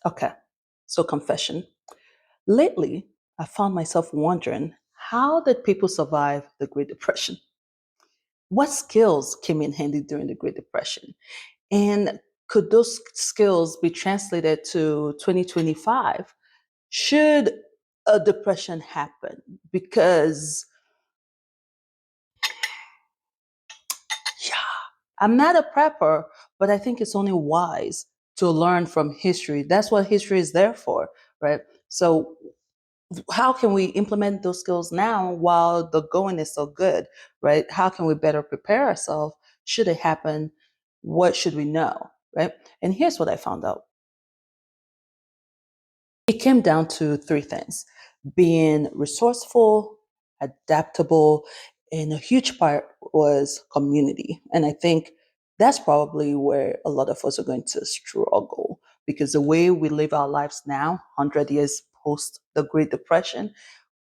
Okay, so confession. Lately, I found myself wondering, how did people survive the Great Depression? What skills came in handy during the Great Depression? And could those skills be translated to 2025? Should a depression happen? Because, yeah, I'm not a prepper, but I think it's only wise to learn from history. That's what history is there for, right? So how can we implement those skills now while the going is so good, right? How can we better prepare ourselves? Should it happen? What should we know, right? And here's what I found out. It came down to three things: being resourceful, adaptable, and a huge part was community. And I think that's probably where a lot of us are going to struggle, because the way we live our lives now, 100 years post the Great Depression,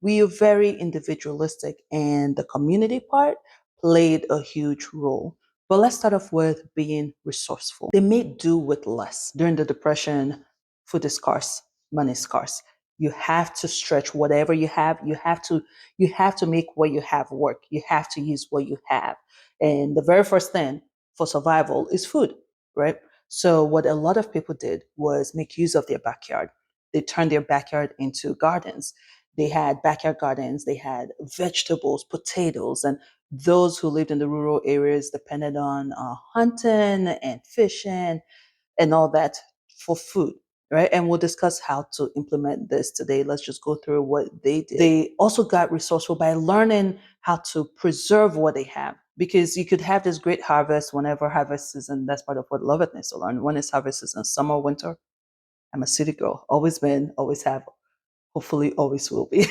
we are very individualistic, and the community part played a huge role. But let's start off with being resourceful. They made do with less. During the Depression, food is scarce, money is scarce. You have to stretch whatever you have. You have to make what you have work. You have to use what you have. And the very first thing for survival is food, right? So what a lot of people did was make use of their backyard. They turned their backyard into gardens. They had backyard gardens, they had vegetables, potatoes, and those who lived in the rural areas depended on hunting and fishing and all that for food, right? And we'll discuss how to implement this today. Let's just go through what they did. They also got resourceful by learning how to preserve what they have. Because you could have this great harvest whenever harvest season. That's part of what Lovett needs to learn. When is harvest season? Summer, winter? I'm a city girl. Always been, always have, hopefully always will be.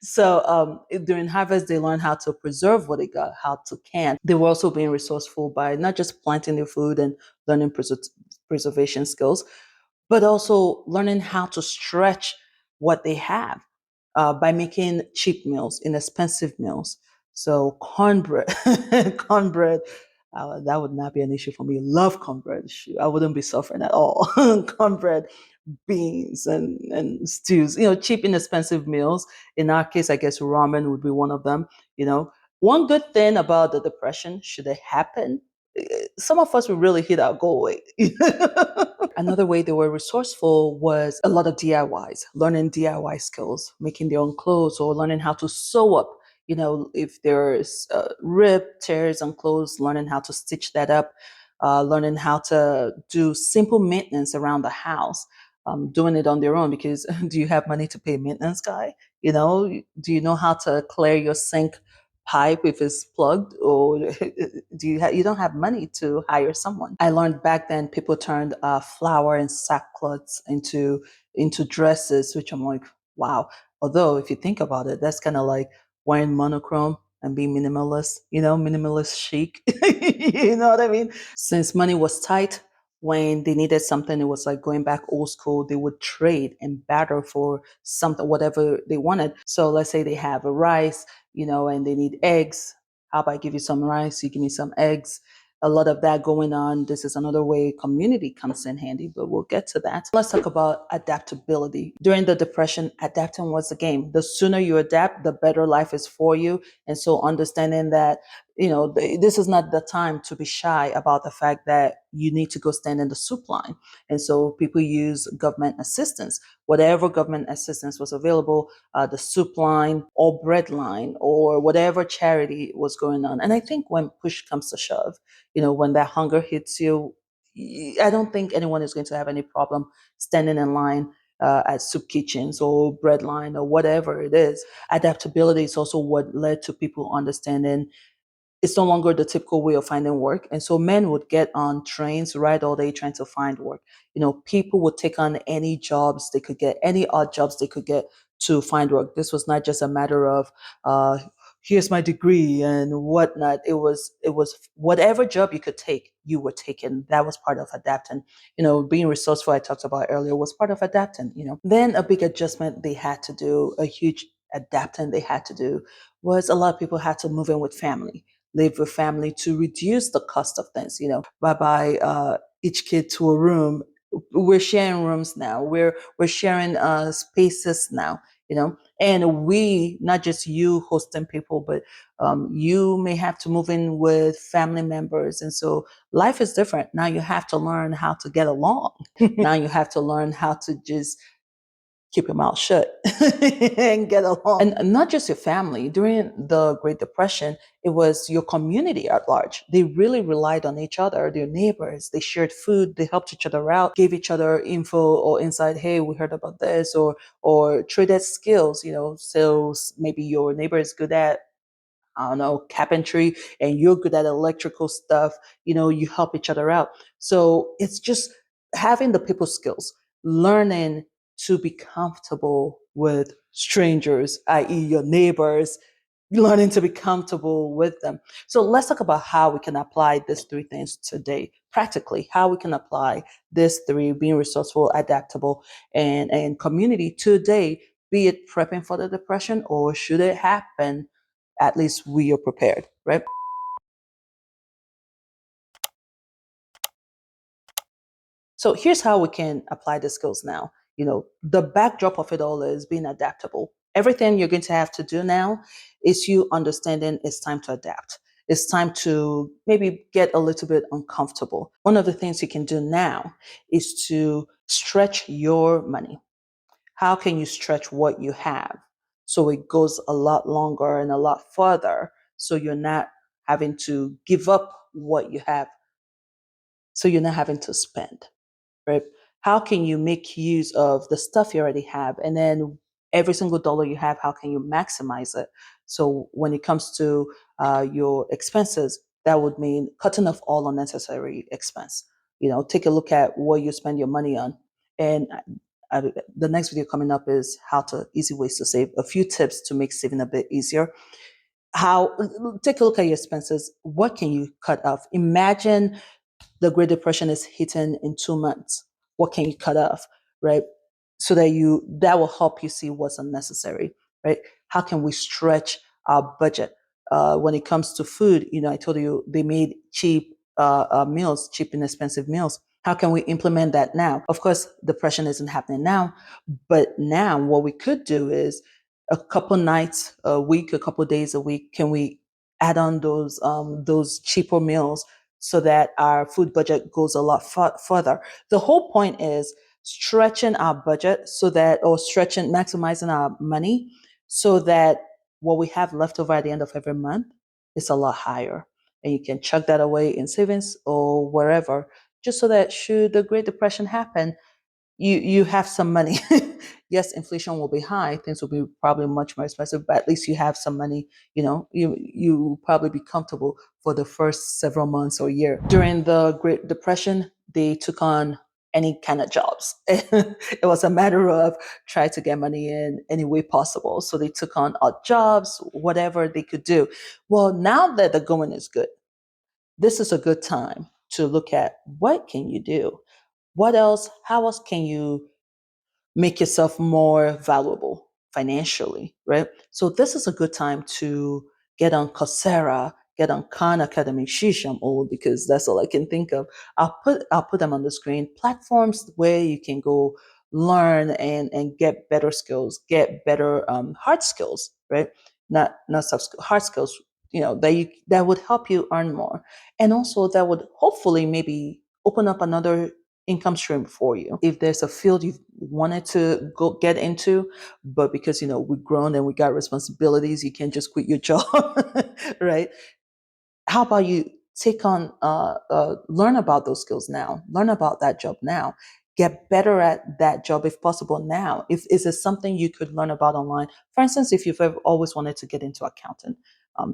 So during harvest, they learned how to preserve what they got, how to can. They were also being resourceful by not just planting their food and learning preservation skills, but also learning how to stretch what they have by making cheap meals, inexpensive meals. So cornbread, cornbread, that would not be an issue for me. Love cornbread. Shoot, I wouldn't be suffering at all. Cornbread, beans, and stews. Cheap, inexpensive meals. In our case, I guess ramen would be one of them. One good thing about the depression, should it happen, some of us would really hit our goal weight. Another way they were resourceful was a lot of DIYs, learning DIY skills, making their own clothes or learning how to sew up. If there's rip, tears on clothes, learning how to stitch that up, learning how to do simple maintenance around the house, doing it on their own. Because do you have money to pay a maintenance guy? Do you know how to clear your sink pipe if it's plugged, or you don't have money to hire someone. I learned back then people turned flour and sackcloths into dresses, which I'm like, wow. Although if you think about it, that's kind of like wearing monochrome and being minimalist, minimalist chic. You know what I mean? Since money was tight, when they needed something, it was like going back old school. They would trade and barter for something, whatever they wanted. So let's say they have a rice, and they need eggs. How about I give you some rice, you give me some eggs? A lot of that going on. This is another way community comes in handy, but we'll get to that. Let's talk about adaptability. During the Depression, adapting was the game. The sooner you adapt, the better life is for you. And so understanding that this is not the time to be shy about the fact that you need to go stand in the soup line. And so people use government assistance, whatever government assistance was available, the soup line or bread line or whatever charity was going on. And I think when push comes to shove, when that hunger hits you, I don't think anyone is going to have any problem standing in line at soup kitchens or bread line or whatever it is. Adaptability is also what led to people understanding it's no longer the typical way of finding work. And so men would get on trains, ride all day trying to find work. People would take on any jobs they could get, any odd jobs they could get to find work. This was not just a matter of uh, here's my degree and whatnot. It was whatever job you could take, you were taking. That was part of adapting. Being resourceful, I talked about earlier, was part of adapting. Then a big adjustment they had to do, a huge adapting they had to do, was a lot of people had to move in with family, live with family to reduce the cost of things, by each kid to a room We're sharing rooms now. We're sharing spaces now, and we, not just you hosting people, but you may have to move in with family members, and so life is different now. You have to learn how to get along. Now you have to learn how to just keep your mouth shut and get along. And not just your family. During the Great Depression, it was your community at large. They really relied on each other, their neighbors. They shared food, they helped each other out, gave each other info or insight. Hey, we heard about this, or traded skills, so maybe your neighbor is good at, I don't know, carpentry, and you're good at electrical stuff. You help each other out. So it's just having the people skills, learning to be comfortable with strangers, i.e., your neighbors, learning to be comfortable with them. So let's talk about how we can apply these three things today, practically, how we can apply these three: being resourceful, adaptable, and community today, be it prepping for the depression or should it happen, at least we are prepared, right? So here's how we can apply the skills now. The backdrop of it all is being adaptable. Everything you're going to have to do now is you understanding it's time to adapt. It's time to maybe get a little bit uncomfortable. One of the things you can do now is to stretch your money. How can you stretch what you have so it goes a lot longer and a lot further, so you're not having to give up what you have, so you're not having to spend, right? How can you make use of the stuff you already have? And then every single dollar you have, how can you maximize it? So when it comes to your expenses, that would mean cutting off all unnecessary expense. Take a look at what you spend your money on. And the next video coming up is how to easy ways to save. A few tips to make saving a bit easier. How Take a look at your expenses. What can you cut off? Imagine the Great Depression is hitting in 2 months. What can you cut off, right? So that will help you see what's unnecessary, right? How can we stretch our budget? When it comes to food, I told you they made cheap meals, cheap and expensive meals. How can we implement that now? Of course, depression isn't happening now, but now what we could do is a couple nights a week, a couple days a week. Can we add on those cheaper meals so that our food budget goes a lot further? The whole point is stretching our budget or maximizing our money so that what we have left over at the end of every month is a lot higher. And you can chuck that away in savings or wherever, just so that should the Great Depression happen, you have some money. Yes, inflation will be high, things will be probably much more expensive, but at least you have some money. You will probably be comfortable for the first several months or year. During the Great Depression, they took on any kind of jobs. It was a matter of trying to get money in any way possible, so they took on odd jobs, whatever they could do. Well, now that the going is good, this is a good time to look at what can you do. What else? How else can you make yourself more valuable financially, right? So this is a good time to get on Coursera, get on Khan Academy. Sheesh, I'm old because that's all I can think of. I'll put them on the screen. Platforms where you can go learn and get better skills, get better hard skills, right? Not soft skills, hard skills. That would help you earn more, and also that would hopefully maybe open up another income stream for you. If there's a field you've wanted to go get into, but because we've grown and we got responsibilities, you can't just quit your job, right? How about you take on learn about those skills now, learn about that job now, get better at that job if possible now. If is it something you could learn about online? For instance, if you've ever always wanted to get into accounting,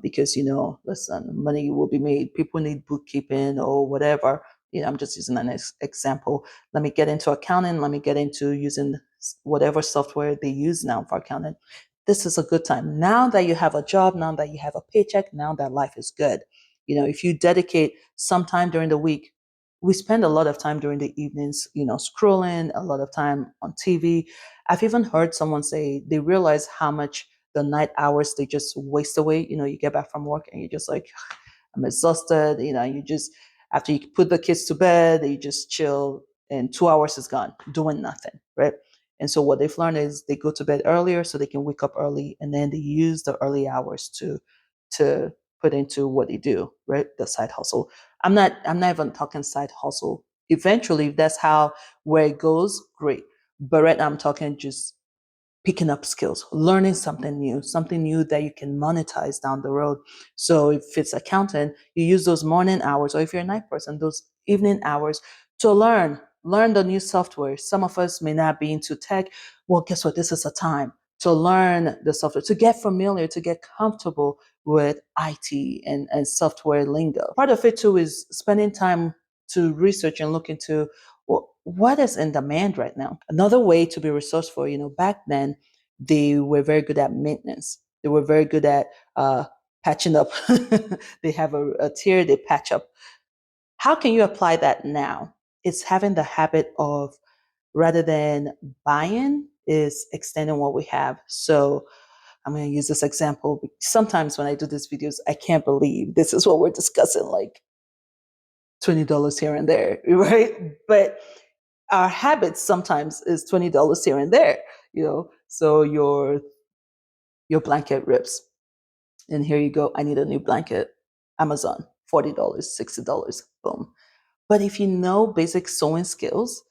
because listen, money will be made, people need bookkeeping or whatever. I'm just using an example. Let me get into accounting, let me get into using whatever software they use now for accounting. This is a good time now that you have a job, now that you have a paycheck, now that life is good. If you dedicate some time during the week, we spend a lot of time during the evenings, scrolling, a lot of time on TV. I've even heard someone say they realize how much the night hours they just waste away. You get back from work and you're just like, I'm exhausted. You just, after you put the kids to bed, you just chill and 2 hours is gone doing nothing, right? And so what they've learned is they go to bed earlier so they can wake up early, and then they use the early hours to put into what they do, right? The side hustle. I'm not even talking side hustle. Eventually, if that's how where it goes, great. But right now I'm talking just picking up skills, learning something new that you can monetize down the road. So if it's accounting, you use those morning hours, or if you're a night person, those evening hours to learn the new software. Some of us may not be into tech. Well, guess what? This is a time to learn the software, to get familiar, to get comfortable with IT and software lingo. Part of it too is spending time to research and look into, well, what is in demand right now. Another way to be resourceful, back then they were very good at maintenance. They were very good at patching up. They have a tier, they patch up. How can you apply that now? It's having the habit of, rather than buying, is extending what we have. So I'm going to use this example. Sometimes when I do these videos, I can't believe this is what we're discussing, like $20 here and there, right? But our habits sometimes is $20 here and there, So your blanket rips, and here you go. I need a new blanket. Amazon, $40, $60, boom. But if you know basic sewing skills,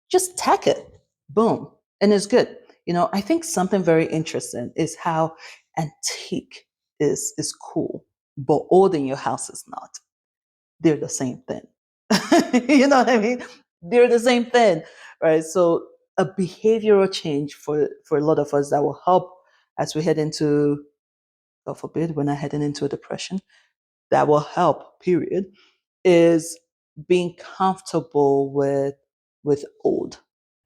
just tack it, boom, and it's good. I think something very interesting is how antique is cool, but old in your house is not. They're the same thing. You know what I mean? They're the same thing, right? So a behavioral change for a lot of us that will help as we head into, God forbid, we're not heading into a depression. That will help. Period. Is being comfortable with old.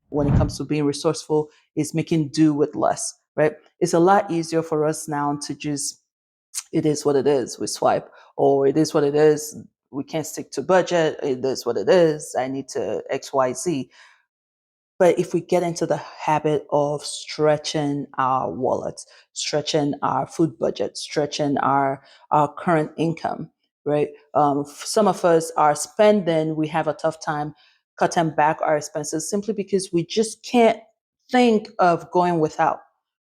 When it comes to being resourceful, is making do with less. Right? It's a lot easier for us now to just, it is what it is. We swipe, or it is what it is. We can't stick to budget. It is what it is. I need to XYZ. But if we get into the habit of stretching our wallets, stretching our food budget, stretching our current income, right? Some of us are spending, we have a tough time cutting back our expenses simply because we just can't think of going without,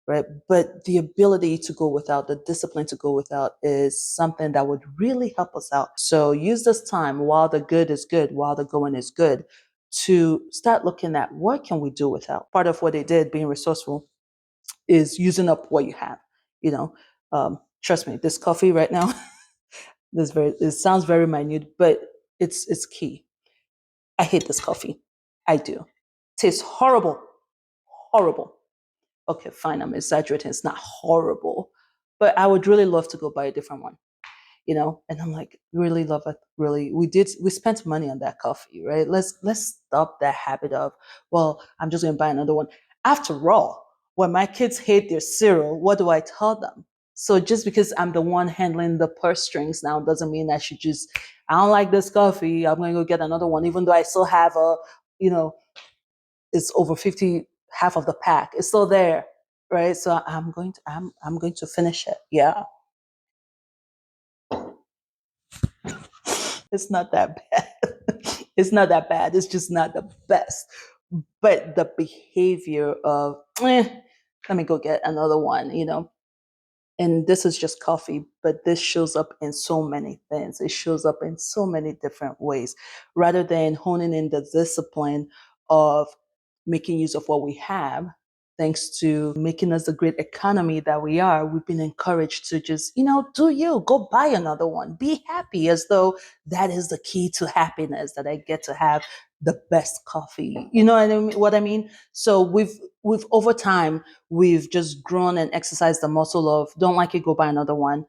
right? But the ability to go without, the discipline to go without is something that would really help us out. So use this time while the good is good, while the going is good, to start looking at what can we do without. Part of what they did, being resourceful, is using up what you have. Trust me, this coffee right now, it sounds very minute, but it's key. I hate this coffee. I do. Tastes horrible, horrible. Okay, fine, I'm exaggerating. It's not horrible, but I would really love to go buy a different one. And I'm like, really love it. Really, we spent money on that coffee, right? Let's stop that habit of, well, I'm just gonna buy another one. After all, when my kids hate their cereal, what do I tell them? So just because I'm the one handling the purse strings now doesn't mean I should just, I don't like this coffee, I'm gonna go get another one, even though I still have you know it's over 50, half of the pack, it's still there, right? So I'm going to finish it. Yeah. It's not that bad. It's not that bad. It's just not the best. But the behavior of, let me go get another one. And this is just coffee, but this shows up in so many things. It shows up in so many different ways. Rather than honing in the discipline of making use of what we have, thanks to making us the great economy that we are, we've been encouraged to just, do you go buy another one, be happy, as though that is the key to happiness, that I get to have the best coffee. You know what I mean? So we've over time, we've just grown and exercised the muscle of, don't like it, go buy another one.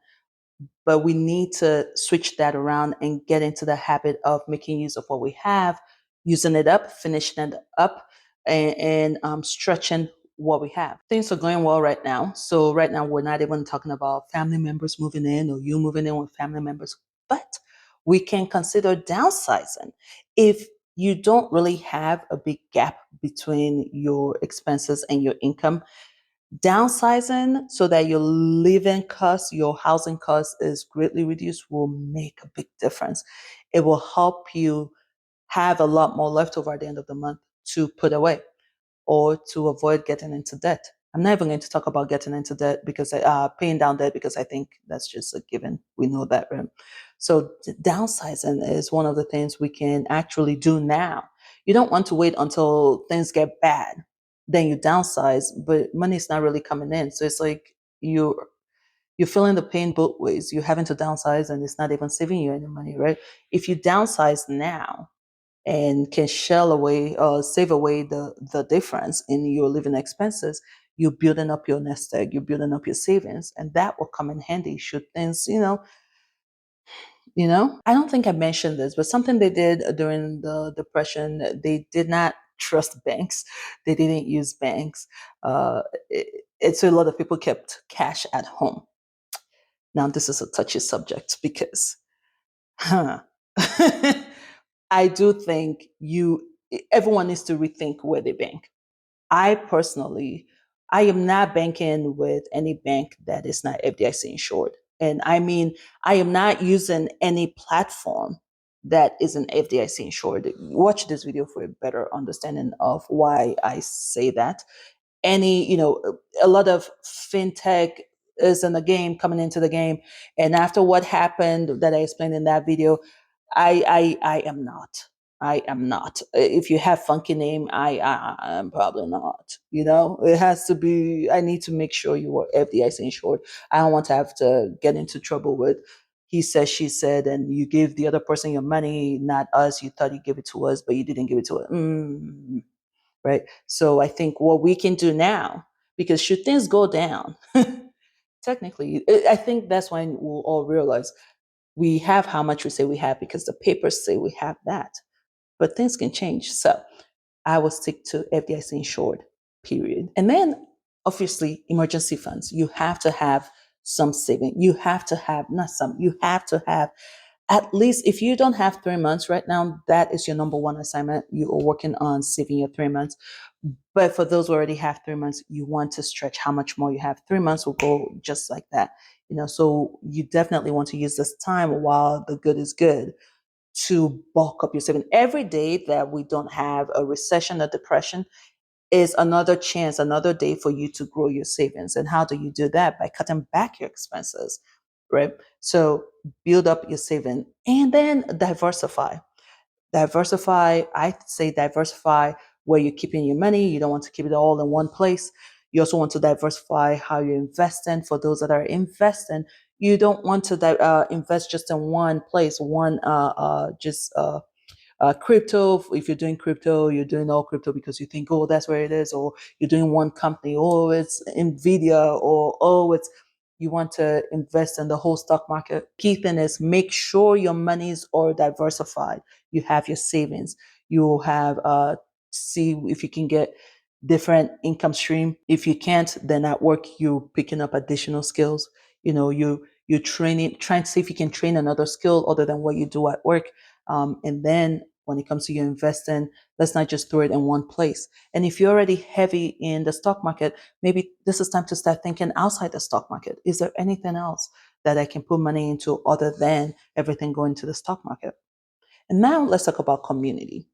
But we need to switch that around and get into the habit of making use of what we have, using it up, finishing it up, and stretching what we have. Things are going well right now. So right now, we're not even talking about family members moving in or you moving in with family members, but we can consider downsizing. If you don't really have a big gap between your expenses and your income, downsizing so that your living cost, your housing cost is greatly reduced will make a big difference. It will help you have a lot more left over at the end of the month to put away or to avoid getting into debt. I'm not even going to talk about getting into debt because paying down debt, because I think that's just a given. We know that, right? So downsizing is one of the things we can actually do now. You don't want to wait until things get bad, then you downsize, but money's not really coming in. So it's like you're feeling the pain both ways. You're having to downsize and it's not even saving you any money, right? If you downsize now and can shell away or save away the difference in your living expenses, you're building up your nest egg, you're building up your savings, and that will come in handy should things, I don't think I mentioned this, but something they did during the depression, they did not trust banks. They didn't use banks. It's a lot of people kept cash at home. Now this is a touchy subject because huh, I do think you everyone needs to rethink where they bank. I personally, I am not banking with any bank that is not FDIC insured. And I mean, I am not using any platform that isn't FDIC insured. Watch this video for a better understanding of why I say that. A lot of fintech is in the game, coming into the game. And after what happened that I explained in that video, I am not. I am not. If you have funky name, I'm probably not. It has to be. I need to make sure you are FDIC insured. I don't want to have to get into trouble with he said, she said, and you gave the other person your money, not us. You thought you gave it to us, but you didn't give it to us. Right. So I think what we can do now, because should things go down, technically, I think that's when we'll all realize we have how much we say we have because the papers say we have that, but things can change. So I will stick to FDIC insured, period. And then obviously emergency funds. You have to have some saving. You have to have, not some, you have to have at least, if you don't have 3 months right now, that is your number one assignment. You are working on saving your 3 months. But for those who already have 3 months, you want to stretch how much more you have. 3 months will go just like that. So you definitely want to use this time while the good is good to bulk up your saving. Every day that we don't have a recession or depression is another chance, another day for you to grow your savings. And how do you do that? By cutting back your expenses, right? So build up your saving and then diversify. I say diversify where you're keeping your money. You don't want to keep it all in one place. You also want to diversify how you're investing. For those that are investing, you don't want to invest just in one place, one just crypto. If you're doing crypto, you're doing all crypto because you think, oh, that's where it is, or you're doing one company, oh, it's Nvidia, or oh, it's you want to invest in the whole stock market. Key thing is make sure your monies are diversified. You have your savings. You have see if you can get different income stream. If you can't, then at work you picking up additional skills. You training, trying to see if you can train another skill other than what you do at work. And then when it comes to your investing, let's not just throw it in one place. And if you're already heavy in the stock market, maybe this is time to start thinking outside the stock market. Is there anything else that I can put money into other than everything going to the stock market? And now let's talk about community.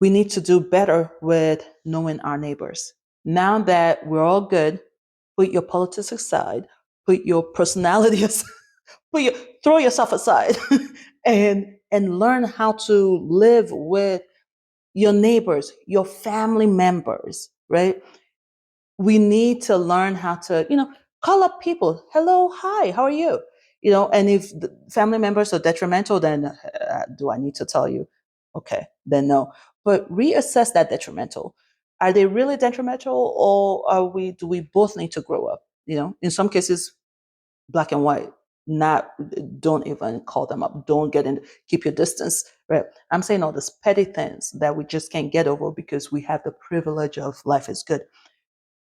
We need to do better with knowing our neighbors. Now that we're all good, put your politics aside, put your personality aside, throw yourself aside and learn how to live with your neighbors, your family members, right? We need to learn how to, call up people. Hello, hi, how are you? And if the family members are detrimental, then do I need to tell you? Okay, then no. But reassess that detrimental. Are they really detrimental, or do we both need to grow up? In some cases, black and white. Not Don't even call them up. Don't get in. Keep your distance. Right. I'm saying all these petty things that we just can't get over because we have the privilege of life is good.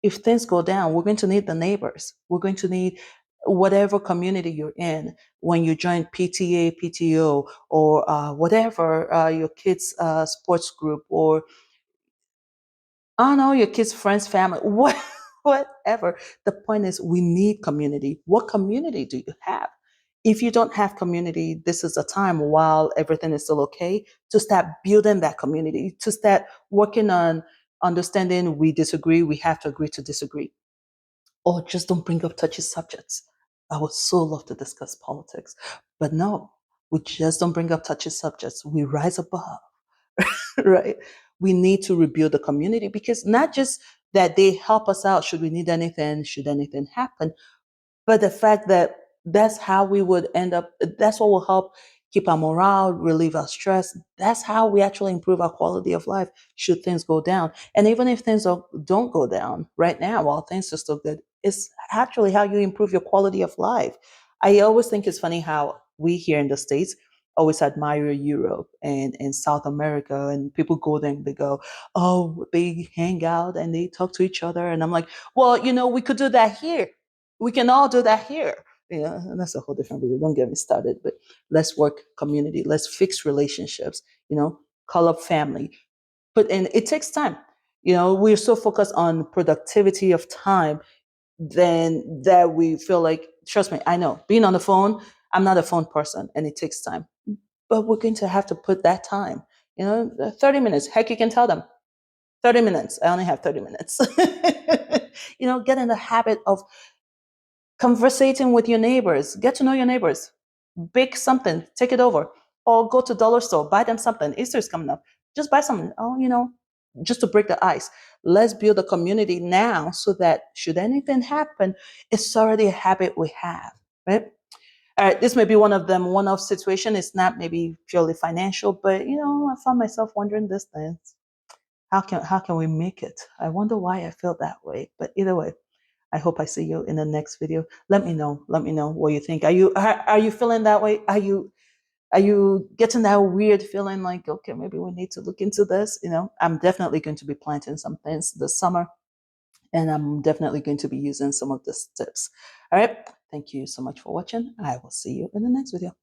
If things go down, we're going to need the neighbors. We're going to need whatever community you're in when you join PTA, PTO, or whatever your kids' sports group, or I don't know, your kids' friends, family, whatever. The point is, we need community. What community do you have? If you don't have community, this is a time while everything is still okay to start building that community, to start working on understanding we disagree, we have to agree to disagree, or just don't bring up touchy subjects. I would so love to discuss politics, but no, we just don't bring up touchy subjects. We rise above, right? We need to rebuild the community because not just that they help us out should we need anything, should anything happen, but the fact that that's how we would end up, that's what will help keep our morale, relieve our stress. That's how we actually improve our quality of life should things go down. And even if things don't go down right now, while things are still good, it's actually how you improve your quality of life. I always think it's funny how we here in the States always admire Europe and South America, and people go there and they go, oh, they hang out and they talk to each other. And I'm like, well, we could do that here. We can all do that here. And that's a whole different video. Don't get me started, but let's work community. Let's fix relationships, call up family. But and it takes time. We're so focused on productivity of time then that we feel like, trust me, I know being on the phone, I'm not a phone person and it takes time. But we're going to have to put that time, 30 minutes. Heck, you can tell them 30 minutes. I only have 30 minutes. Get in the habit of conversating with your neighbors, get to know your neighbors, bake something, take it over, or go to dollar store, buy them something. Easter's coming up, just buy something. Oh, just to break the ice. Let's build a community now so that should anything happen, it's already a habit we have, right? All right, this may be one of them one-off situation. It's not maybe purely financial, but I found myself wondering these things. How can we make it? I wonder why I feel that way. But either way, I hope I see you in the next video. Let me know. Let me know what you think. Are you feeling that way? Are you getting that weird feeling like, okay, maybe we need to look into this? I'm definitely going to be planting some things this summer, and I'm definitely going to be using some of these tips. All right. Thank you so much for watching. I will see you in the next video.